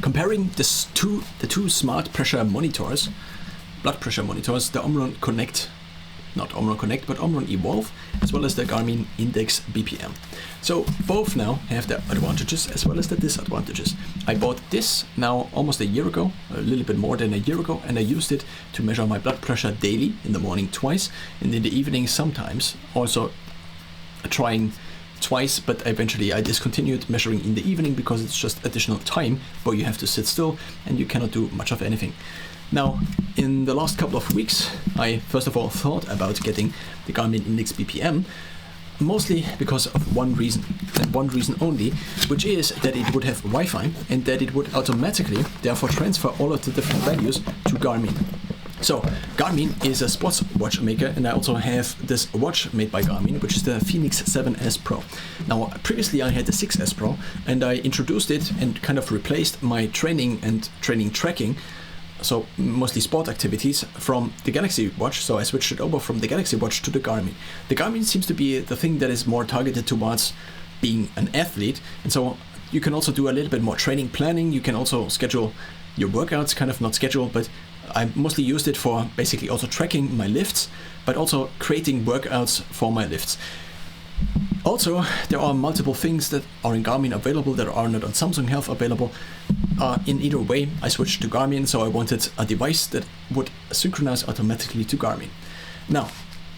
comparing the two smart pressure monitors, blood pressure monitors, the Omron Connect, not Omron Connect, but Omron Evolv, as well as the Garmin Index BPM. So both now have the advantages as well as the disadvantages. I bought this now almost a year ago, a little bit more than a year ago, and I used it to measure my blood pressure daily, in the morning twice, and in the evening sometimes, also trying twice, but eventually I discontinued measuring in the evening because it's just additional time where you have to sit still and you cannot do much of anything. Now, in the last couple of weeks, I first of all thought about getting the Garmin Index BPM, mostly because of one reason, and one reason only, which is that it would have Wi-Fi and that it would automatically therefore transfer all of the different values to Garmin. So, Garmin is a sports watch maker, and I also have this watch made by Garmin, which is the Fenix 7S Pro. Now, previously I had the 6S Pro, and I introduced it and kind of replaced my training and training tracking, so mostly sport activities, from the Galaxy Watch. So I switched it over from the Galaxy Watch to the Garmin. The Garmin seems to be the thing that is more targeted towards being an athlete, and so you can also do a little bit more training planning. You can also schedule your workouts, kind of not schedule, but I mostly used it for basically also tracking my lifts, but also creating workouts for my lifts. Also, there are multiple things that are in Garmin available that are not on Samsung Health available. In either way, I switched to Garmin, so I wanted a device that would synchronize automatically to Garmin. Now,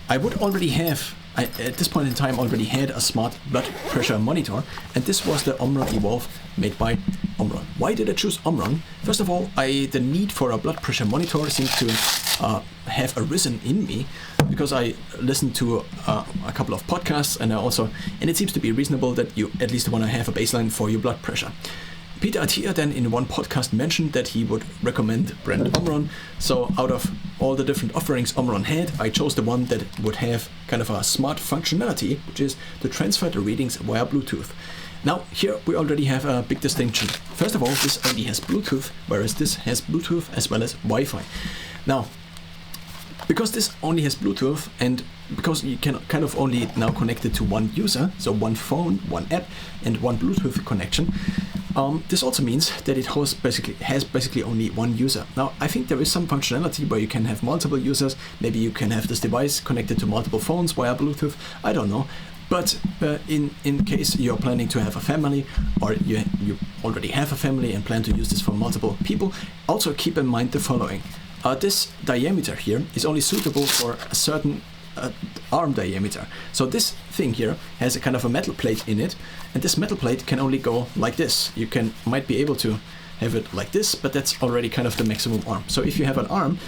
I would already have, at this point in time, already had a smart blood pressure monitor, and this was the Omron Evolv made by Omron. Why did I choose Omron? First of all, the need for a blood pressure monitor seemed to have arisen in me because I listened to a couple of podcasts, and it seems to be reasonable that you at least want to have a baseline for your blood pressure. Peter Attia then in one podcast mentioned that he would recommend brand Omron. So out of all the different offerings Omron had, I chose the one that would have kind of a smart functionality, which is to transfer the readings via Bluetooth. Now here we already have a big distinction. First of all, this only has Bluetooth, whereas this has Bluetooth as well as Wi-Fi. Now, because this only has Bluetooth, and because you can kind of only now connect it to one user, so one phone, one app, and one Bluetooth connection, this also means that it has basically only one user. Now, I think there is some functionality where you can have multiple users. Maybe you can have this device connected to multiple phones via Bluetooth. I don't know. But in case you're planning to have a family, or you already have a family and plan to use this for multiple people, also keep in mind the following. This diameter here is only suitable for a certain arm diameter. So this thing here has a kind of a metal plate in it, and this metal plate can only go like this. You might be able to have it like this, but that's already kind of the maximum arm. So if you have an arm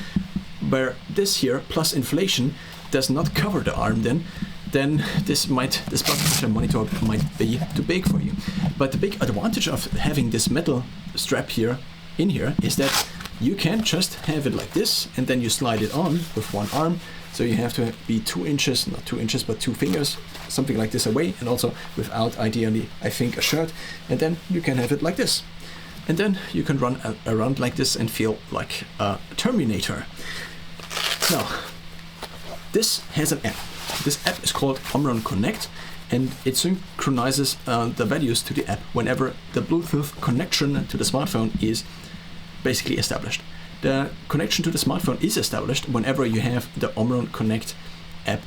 where this here plus inflation does not cover the arm, then this blood pressure monitor might be too big for you. But the big advantage of having this metal strap here in here is that you can just have it like this, and then you slide it on with one arm. So you have to be 2 inches, not 2 inches, but 2 fingers, something like this away, and also without, ideally, I think, a shirt. And then you can have it like this. And then you can run around like this and feel like a Terminator. Now, this has an app. This app is called Omron Connect, and it synchronizes the values to the app whenever the Bluetooth connection to the smartphone is basically established. The connection to the smartphone is established whenever you have the Omron Connect app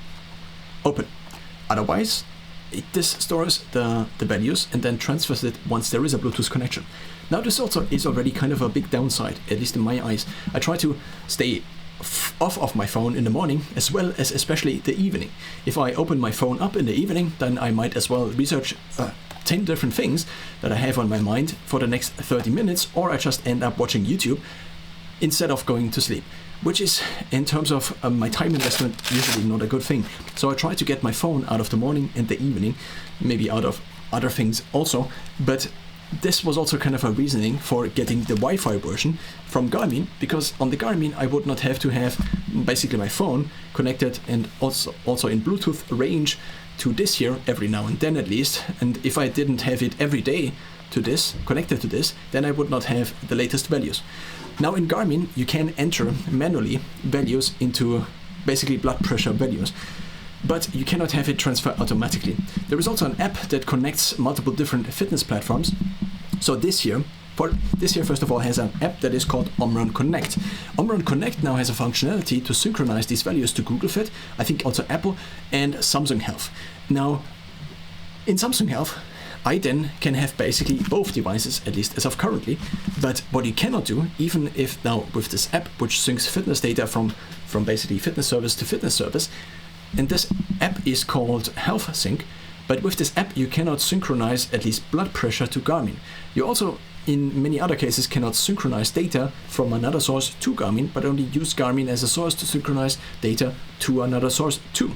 open. Otherwise, this stores the values and then transfers it once there is a Bluetooth connection. Now, this also is already kind of a big downside, at least in my eyes. I try to stay off of my phone in the morning, as well as especially the evening. If I open my phone up in the evening, then I might as well research 10 different things that I have on my mind for the next 30 minutes, or I just end up watching YouTube instead of going to sleep, which is, in terms of my time investment, usually not a good thing. So I try to get my phone out of the morning and the evening, maybe out of other things also, but this was also kind of a reasoning for getting the Wi-Fi version from Garmin, because on the Garmin I would not have to have basically my phone connected and also in Bluetooth range to this here every now and then at least. And if I didn't have it every day to this, connected to this, then I would not have the latest values. Now in Garmin you can enter manually values into basically blood pressure values, but you cannot have it transfer automatically. There is also an app that connects multiple different fitness platforms. So this here For this here, first of all, has an app that is called Omron Connect. Omron Connect now has a functionality to synchronize these values to Google Fit, I think also Apple and Samsung Health. Now, in Samsung Health, I then can have basically both devices, at least as of currently. But what you cannot do, even if now with this app, which syncs fitness data from basically fitness service to fitness service, and this app is called Health Sync, but with this app you cannot synchronize at least blood pressure to Garmin. You also, in many other cases, cannot synchronize data from another source to Garmin, but only use Garmin as a source to synchronize data to another source too.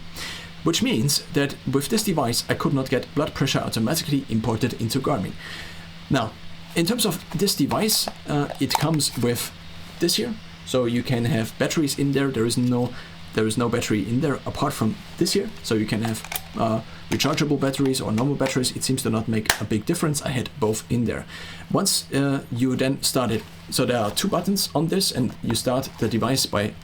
Which means that with this device, I could not get blood pressure automatically imported into Garmin. Now, in terms of this device, it comes with this here. So you can have batteries in there. There is no battery in there apart from this here. So you can have rechargeable batteries or normal batteries. It seems to not make a big difference. I had both in there. Once you then start it, so there are 2 buttons on this, and you start the device by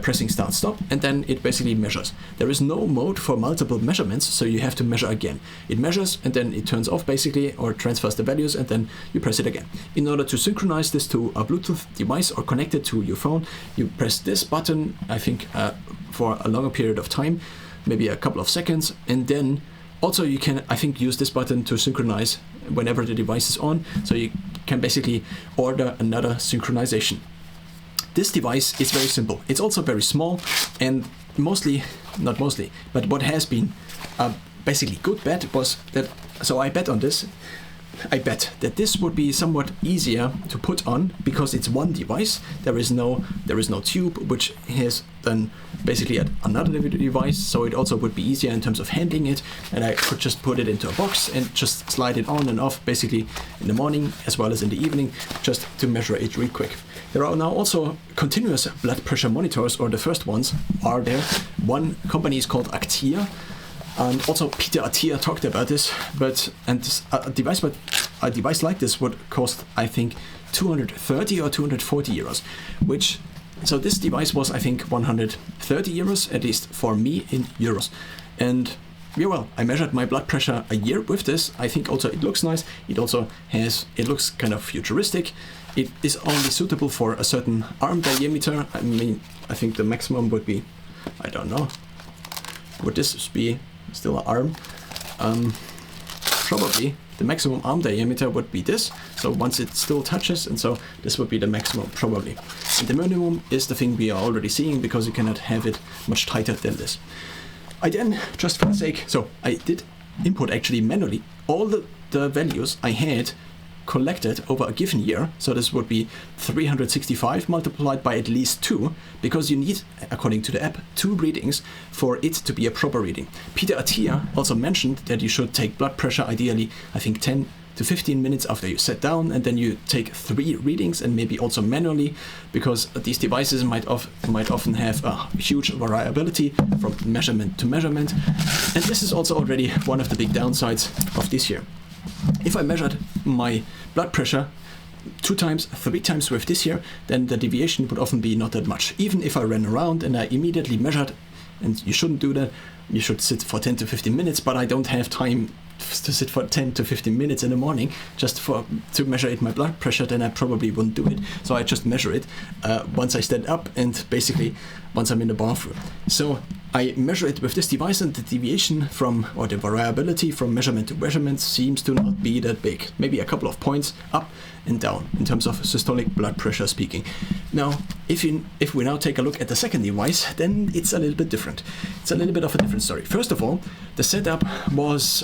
pressing start stop, and then it basically measures. There is no mode for multiple measurements, so you have to measure again. It measures and then it turns off basically, or transfers the values, and then you press it again. In order to synchronize this to a Bluetooth device or connect it to your phone, you press this button, I think for a longer period of time, maybe a couple of seconds, and then also you can, I think, use this button to synchronize whenever the device is on, so you can basically order another synchronization. This device is very simple. It's also very small, and not mostly, but what has been a basically good bet was that, so I bet that this would be somewhat easier to put on because it's one device. There is no tube, which has then basically another device, so it also would be easier in terms of handling it, and I could just put it into a box and just slide it on and off basically in the morning as well as in the evening, just to measure it real quick. There are now also continuous blood pressure monitors, or the first ones are there. One company is called Actia, and also Peter Attia talked about this. A device like this would cost, I think, 230 or 240 euros. So this device was, I think, 130 euros, at least for me in euros. And yeah, well, I measured my blood pressure a year with this. I think also it looks nice. It looks kind of futuristic. It is only suitable for a certain arm diameter. I mean, I think the maximum would be, I don't know, would this be still an arm? Probably the maximum arm diameter would be this. So once it still touches, and so this would be the maximum probably. And the minimum is the thing we are already seeing, because you cannot have it much tighter than this. I then, just for the sake, so I did input actually manually all the values I had collected over a given year. So this would be 365 multiplied by at least 2, because you need, according to the app, 2 readings for it to be a proper reading. Peter Attia also mentioned that you should take blood pressure ideally, I think 10 to 15 minutes after you sit down, and then you take 3 readings, and maybe also manually, because these devices might often have a huge variability from measurement to measurement. And this is also already one of the big downsides of this year. If I measured my blood pressure 2 times, 3 times with this here, then the deviation would often be not that much. Even if I ran around and I immediately measured, and you shouldn't do that, you should sit for 10 to 15 minutes, but I don't have time to sit for 10 to 15 minutes in the morning just to measure my blood pressure, then I probably wouldn't do it. So I just measure it once I stand up, and basically once I'm in the bathroom. So I measure it with this device, and the deviation or the variability from measurement to measurement seems to not be that big. Maybe a couple of points up and down in terms of systolic blood pressure speaking. Now, if we now take a look at the second device, then it's a little bit different. It's a little bit of a different story. First of all, the setup was,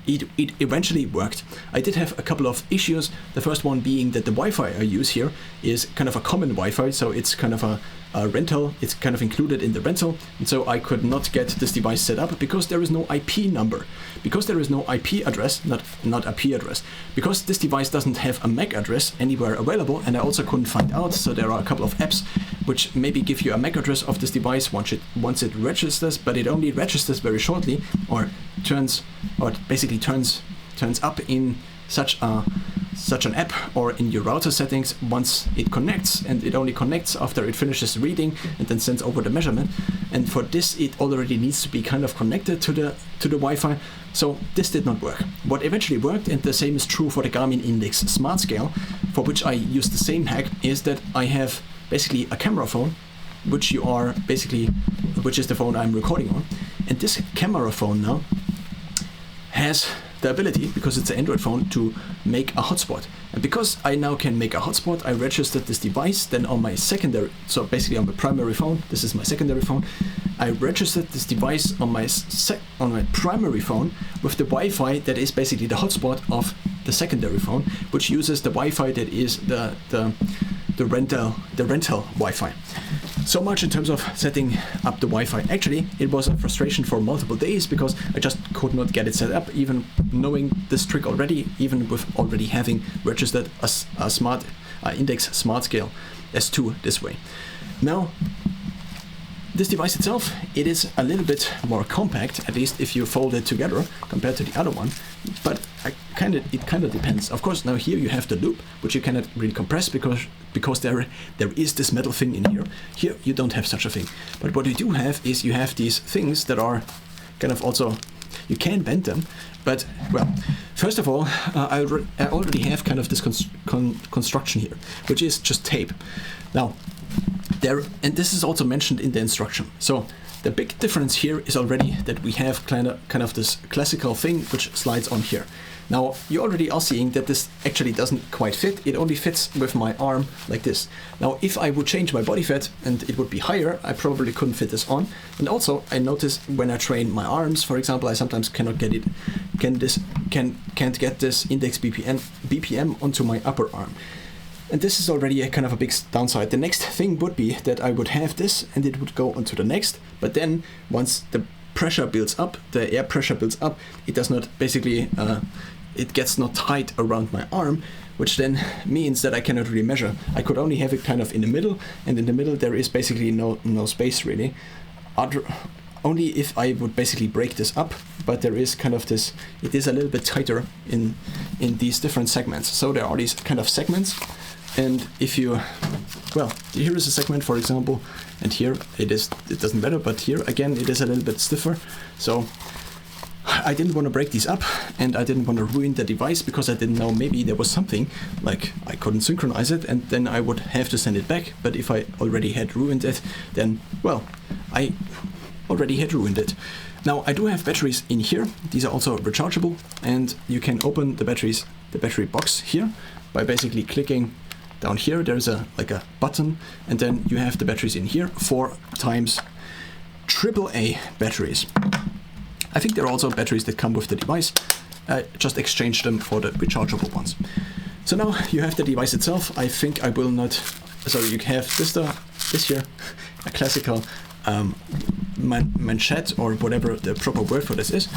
it eventually worked. I did have a couple of issues. The first one being that the Wi-Fi I use here is kind of a common Wi-Fi, so it's kind of a rental. It's kind of included in the rental, and so I could not get this device set up because there is no IP number, because there is no IP address, not IP address, because this device doesn't have a MAC address anywhere available, and I also couldn't find out. So there are a couple of apps which maybe give you a MAC address of this device once it registers, but it only registers very shortly, or basically turns up in such a such an app or in your router settings once it connects, and it only connects after it finishes reading and then sends over the measurement. And for this, it already needs to be kind of connected to the Wi-Fi. So this did not work. What eventually worked, and the same is true for the Garmin Index Smart Scale, for which I use the same hack, is that I have basically a camera phone, which is the phone I'm recording on. And this camera phone now has the ability, because it's an Android phone, to make a hotspot. And because I now can make a hotspot, I registered this device then on my secondary, so basically on my primary phone, this is my secondary phone, I registered this device on my primary phone with the Wi-Fi that is basically the hotspot of the secondary phone, which uses the Wi-Fi that is the rental Wi-Fi. So much in terms of setting up the Wi-Fi. Actually, it was a frustration for multiple days because I just could not get it set up, even knowing this trick already, even with already having registered a smart Index Smart Scale S2 this way. Now, this device itself, it is a little bit more compact, at least if you fold it together compared to the other one, but it kind of depends. Of course, now here you have the loop, which you cannot really compress because there is this metal thing in here. Here you don't have such a thing. But what you do have is you have these things that are kind of also, you can bend them, but well, first of all, I already have kind of this construction here, which is just tape. Now, and this is also mentioned in the instruction. So the big difference here is already that we have kind of this classical thing which slides on here. Now you already are seeing that this actually doesn't quite fit. It only fits with my arm like this. Now if I would change my body fat and it would be higher, I probably couldn't fit this on. And also I notice when I train my arms, for example, I sometimes cannot get it, can't get this index BPM onto my upper arm. And this is already a kind of a big downside. The next thing would be that I would have this and it would go onto the next, but then once the pressure builds up, the air pressure builds up, it does not basically, it gets not tight around my arm, which then means that I cannot really measure. I could only have it kind of in the middle, and in the middle there is basically no space really. Only if I would basically break this up, but there is kind of this, it is a little bit tighter in these different segments. So there are these kind of segments. And if you, well, here is a segment, for example, and here it doesn't matter, but here again it is a little bit stiffer. So I didn't want to break these up, and I didn't want to ruin the device because I didn't know, maybe there was something like I couldn't synchronize it and then I would have to send it back. But if I already had ruined it, then, well, I already had ruined it. Now I do have batteries in here. These are also rechargeable, and you can open the battery box here by basically clicking down here. There's a button, and then you have the batteries in here, 4 times AAA batteries. I think there are also batteries that come with the device. Just exchange them for the rechargeable ones. So now you have the device itself. I think I will not, so you have this here, a classical manchette or whatever the proper word for this is.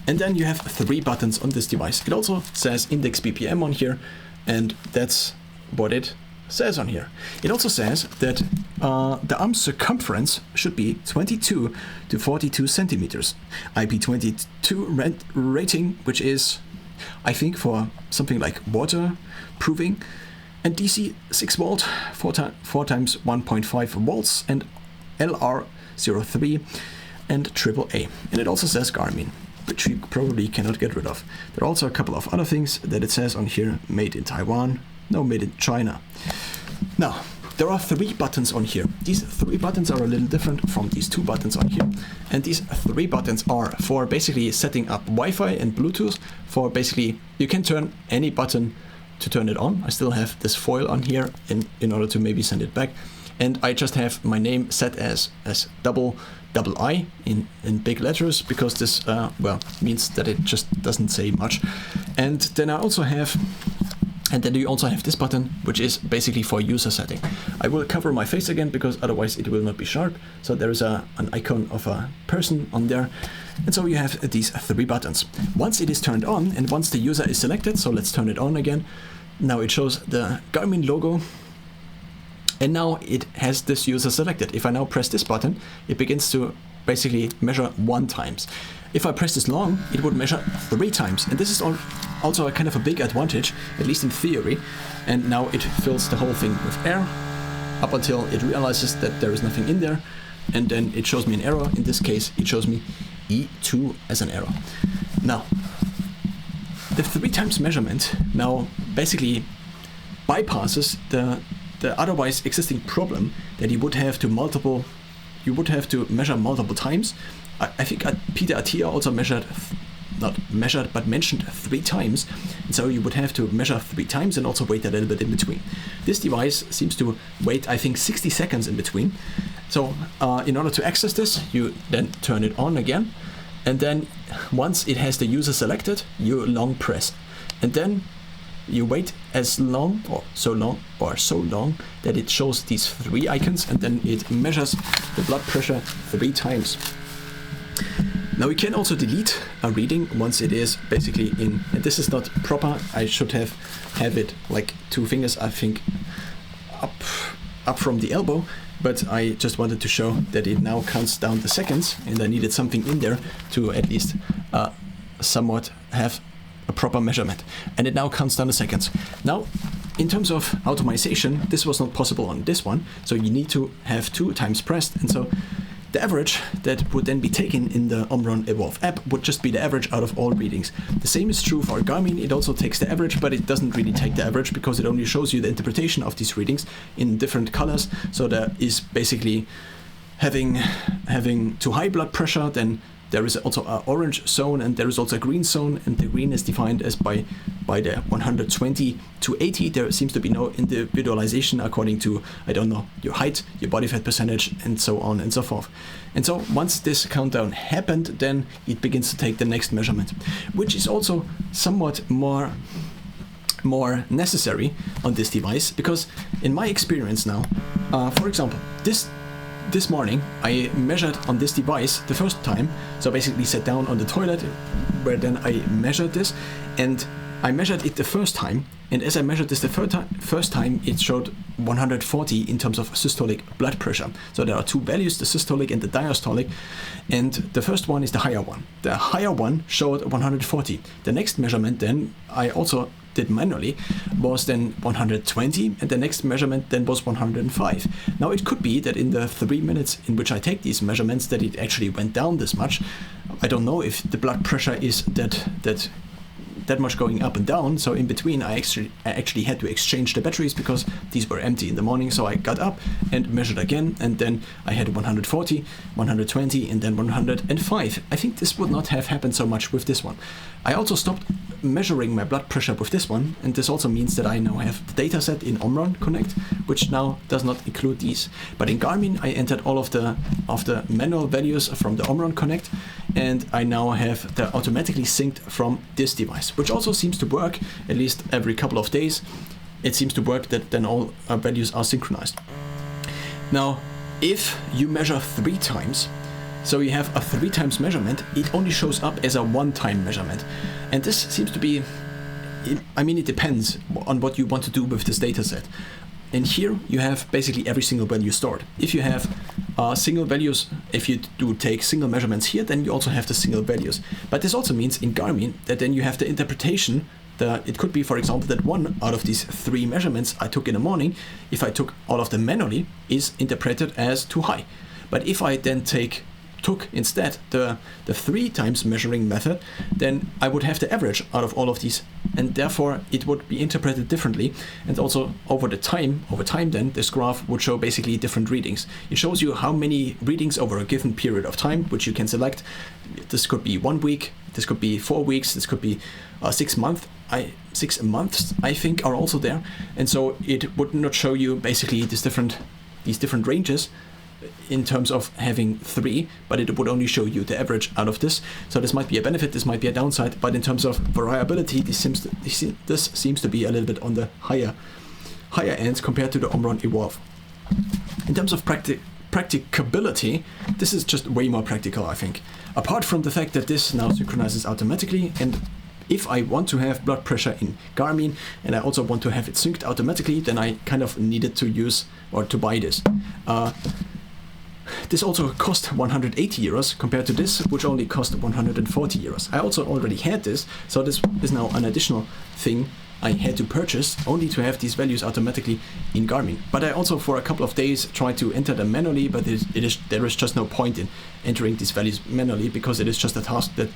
And then you have 3 buttons on this device. It also says index BPM on here, and that's what it says on here. It also says that the arm circumference should be 22 to 42 centimeters. IP22 rating, which is, I think, for something like waterproofing, and DC 6 volt, 4 times 1.5 volts, and LR03, and AAA. And it also says Garmin, which you probably cannot get rid of. There are also a couple of other things that it says on here: made in Taiwan, no, made in China. Now, there are 3 buttons on here. These 3 buttons are a little different from these 2 buttons on here. And these 3 buttons are for basically setting up Wi-Fi and Bluetooth. For basically, you can turn any button to turn it on. I still have this foil on here in order to maybe send it back. And I just have my name set as double I in big letters, because this, well, means that it just doesn't say much. And then you also have this button, which is basically for user setting. I will cover my face again because otherwise it will not be sharp. So there is an icon of a person on there. And so you have these 3 buttons. Once it is turned on and once the user is selected, so let's turn it on again. Now it shows the Garmin logo. And now it has this user selected. If I now press this button, it begins to basically measure 1 times. If I press this long, it would measure 3 times. And this is also a kind of a big advantage, at least in theory. And now it fills the whole thing with air up until it realizes that there is nothing in there. And then it shows me an error. In this case, it shows me E2 as an error. Now, the 3 times measurement now basically bypasses the otherwise existing problem that you would have to measure multiple times. I think Peter Attia also mentioned 3 times, and so you would have to measure 3 times and also wait a little bit in between. This device seems to wait, I think, 60 seconds in between. So in order to access this, you then turn it on again, and then once it has the user selected, you long press, and then you wait as long or so long that it shows these 3 icons, and then it measures the blood pressure 3 times. Now you can also delete a reading once it is basically in, and this is not proper. I should have it like 2 fingers, I think, up from the elbow, but I just wanted to show that it now counts down the seconds, and I needed something in there to at least somewhat have a proper measurement. And it now counts down the seconds. Now, in terms of automation, this was not possible on this one, so you need to have 2 times pressed, and so the average that would then be taken in the Omron Evolv app would just be the average out of all readings. The same is true for Garmin. It also takes the average, but it doesn't really take the average because it only shows you the interpretation of these readings in different colors. So there is basically having too high blood pressure, then there is also an orange zone, and there is also a green zone, and the green is defined as by the 120 to 80. There seems to be no individualization according to, I don't know, your height, your body fat percentage, and so on and so forth. And so once this countdown happened, then it begins to take the next measurement, which is also somewhat more necessary on this device, because in my experience now, for example, this morning I measured on this device the first time, so basically sat down on the toilet where then I measured this, and I measured it the first time, and as I measured this the first time, it showed 140 in terms of systolic blood pressure. So there are 2 values, the systolic and the diastolic, and the first one is the higher one. The higher one showed 140. The next measurement then I also did manually was then 120, and the next measurement then was 105. Now it could be that in the 3 minutes in which I take these measurements that it actually went down this much. I don't know if the blood pressure is that much going up and down, so in between I actually had to exchange the batteries because these were empty in the morning. So I got up and measured again, and then I had 140, 120, and then 105. I think this would not have happened so much with this one. I also stopped measuring my blood pressure with this one, and this also means that I now have the data set in Omron Connect, which now does not include these. But in Garmin I entered all of the manual values from the Omron Connect, and I now have the automatically synced from this device, which also seems to work at least every couple of days. It seems to work that then all values are synchronized. Now, if you measure 3 times, so you have a 3 times measurement, it only shows up as a 1-time measurement. And this seems to be, I mean, it depends on what you want to do with this data set. And here you have basically every single value stored. If you have single values, if you do take single measurements here, then you also have the single values. But this also means in Garmin that then you have the interpretation. It could be, for example, that 1 out of these 3 measurements I took in the morning, if I took all of them manually, is interpreted as too high. But if I then took instead the 3 times measuring method, then I would have the average out of all of these, and therefore it would be interpreted differently. And also over time then this graph would show basically different readings. It shows you how many readings over a given period of time, which you can select. This could be 1 week, this could be 4 weeks, this could be 6 months. 6 months I think are also there, and so it would not show you basically these different ranges in terms of having 3, but it would only show you the average out of this. So this might be a benefit, this might be a downside, but in terms of variability, this seems to be a little bit on the higher end compared to the Omron Evolv. In terms of practicability, this is just way more practical, I think. Apart from the fact that this now synchronizes automatically, and if I want to have blood pressure in Garmin and I also want to have it synced automatically, then I kind of needed to use or to buy this. this also cost 180 euros compared to this, which only cost 140 euros. I also already had this, so this is now an additional thing I had to purchase only to have these values automatically in Garmin. But I also for a couple of days tried to enter them manually, but there is just no point in entering these values manually, because it is just a task that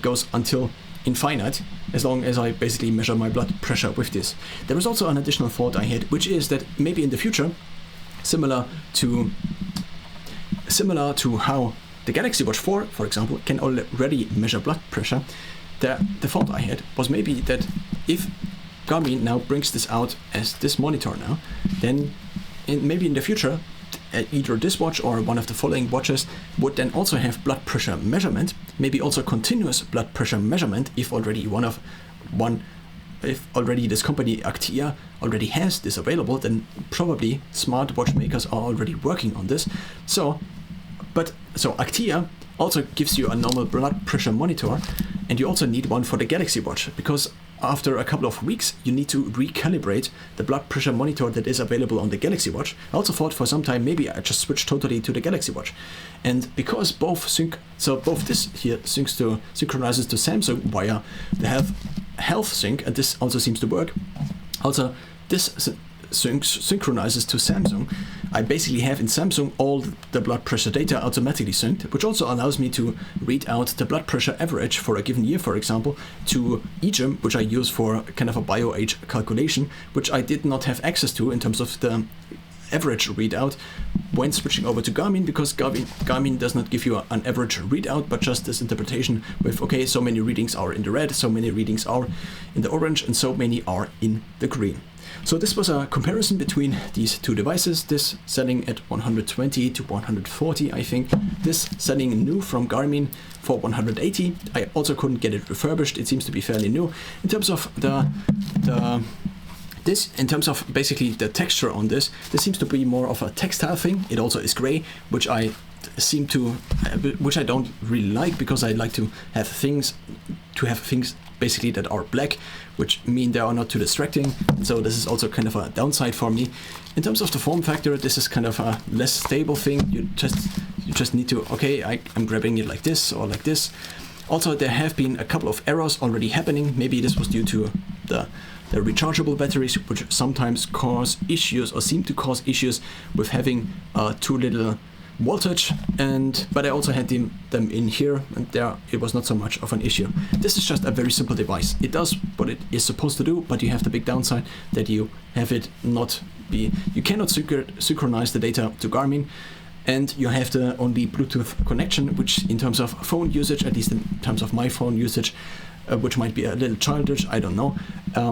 goes until infinite, as long as I basically measure my blood pressure with this. There is also an additional thought I had, which is that maybe in the future, similar to how the Galaxy Watch 4, for example, can already measure blood pressure, the thought I had was maybe that if Garmin now brings this out as this monitor now, then maybe in the future, either this watch or one of the following watches would then also have blood pressure measurement, maybe also continuous blood pressure measurement, if already if already this company Actia already has this available, then probably smart watchmakers are already working on this. So Actia also gives you a normal blood pressure monitor, and you also need one for the Galaxy Watch, because after a couple of weeks you need to recalibrate the blood pressure monitor that is available on the Galaxy Watch. I also thought for some time maybe I just switch totally to the Galaxy Watch, and because both this here synchronizes to Samsung via the health sync, and this also seems to work. Also, this synchronizes to Samsung. I basically have in Samsung all the blood pressure data automatically synced, which also allows me to read out the blood pressure average for a given year, for example, to eGym, which I use for kind of a bio-age calculation, which I did not have access to in terms of the average readout when switching over to Garmin, because Garmin does not give you an average readout, but just this interpretation with, okay, so many readings are in the red, so many readings are in the orange, and so many are in the green. So this was a comparison between these two devices, this selling at 120 to 140, I think, this selling new from Garmin for 180. I also couldn't get it refurbished, it seems to be fairly new. In terms of in terms of basically the texture on this seems to be more of a textile thing. It also is gray, which I don't really like, because I like to have things basically that are black, which mean they are not too distracting. So this is also kind of a downside for me. In terms of the form factor, this is kind of a less stable thing. You just need to, okay, I'm grabbing it like this or like this. Also, there have been a couple of errors already happening. Maybe this was due to the rechargeable batteries, which sometimes cause issues or seem to cause issues with having too little voltage, but I also had them in here, and there it was not so much of an issue. This is just a very simple device. It does what it is supposed to do, but you have the big downside that you cannot synchronize the data to Garmin, and you have the only Bluetooth connection, which in terms of phone usage, at least in terms of my phone usage, which might be a little childish, I don't know,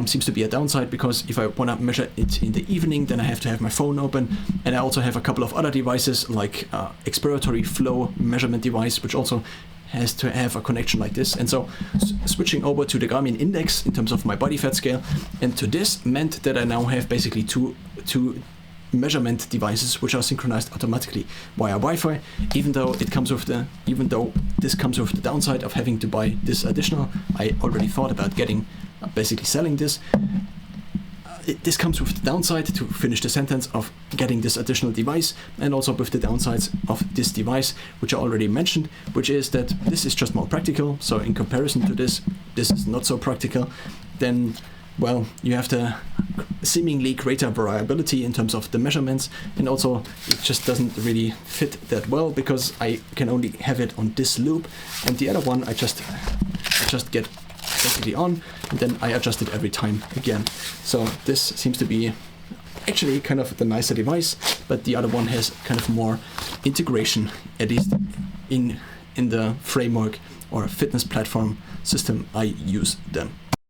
seems to be a downside, because if I want to measure it in the evening, then I have to have my phone open, and I also have a couple of other devices like expiratory flow measurement device, which also has to have a connection like this. And so switching over to the Garmin Index in terms of my body fat scale and to this meant that I now have basically two measurement devices which are synchronized automatically via Wi-Fi, even though this comes with the downside of having to buy this additional. I already thought about basically selling this. This comes with the downside, to finish the sentence, of getting this additional device, and also with the downsides of this device, which I already mentioned, which is that this is just more practical. So in comparison to this is not so practical. Then, well, you have the seemingly greater variability in terms of the measurements, and also it just doesn't really fit that well, because I can only have it on this loop, and the other one I just get basically on, and then I adjust it every time again. So this seems to be actually kind of the nicer device, but the other one has kind of more integration, at least in the framework or fitness platform system I use them.